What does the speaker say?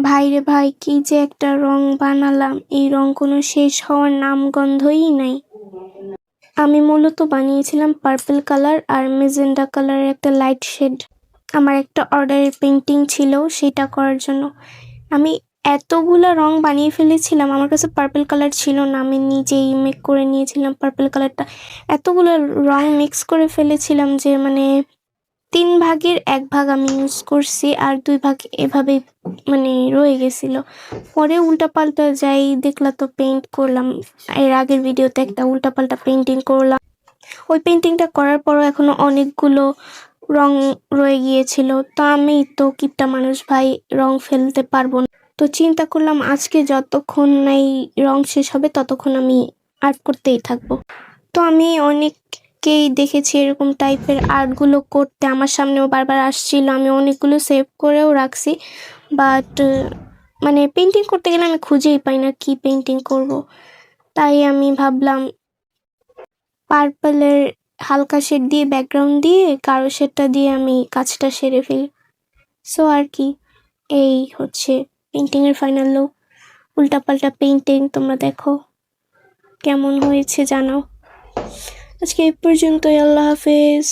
ভাইরে ভাই, কি যে একটা রং বানালাম, এই রং কোনো শেষ হওয়ার নামগন্ধই নাই। আমি মূলত বানিয়েছিলাম পার্পল কালার আর মেজেন্ডা কালারের একটা লাইট শেড। আমার একটা অর্ডারের পেন্টিং ছিল, সেটা করার জন্য আমি এতগুলা রং বানিয়ে ফেলেছিলাম। আমার কাছে পার্পল কালার ছিল না, আমি নিজেই মেক করে নিয়েছিলাম পার্পল কালারটা। এতগুলো রং মিক্স করে ফেলেছিলাম যে মানে 3 ভাগের 1 ভাগ আমি ইউজ করছি, আর 2 ভাগ এভাবেই মানে রয়ে গেছিলো। পরে উল্টাপাল্টা যাই দেখলা তো পেইন্ট করলাম। এর আগের ভিডিওতে একটা উল্টাপাল্টা পেন্টিং করলাম। ওই পেন্টিংটা করার পরও এখনো অনেকগুলো রং রয়ে গিয়েছিল। তো আমি তো কিপটা মানুষ ভাই, রং ফেলতে পারবো না। তো চিন্তা করলাম আজকে যতক্ষণ নাই রং শেষ হবে ততক্ষণ আমি আর্ট করতেই থাকবো। তো আমি অনেককেই দেখেছি এরকম টাইপের আর্টগুলো করতে, আমার সামনেও বারবার আসছিল। আমি অনেকগুলো সেভ করেও রাখছি, বাট মানে পেন্টিং করতে গেলে আমি খুঁজেই পাই না কি পেন্টিং করব। তাই আমি ভাবলাম পার্পলের হালকা শেড দিয়ে ব্যাকগ্রাউন্ড দিয়ে কারো শেডটা দিয়ে আমি কাজটা সেরে ফেলি। সো আর কি, এই হচ্ছে পেন্টিংয়ের ফাইনাল লুক। উল্টাপাল্টা পেন্টিং তোমরা দেখো কেমন হয়েছে জানাও। আজকে এই পর্যন্তই, আল্লাহ হাফেজ।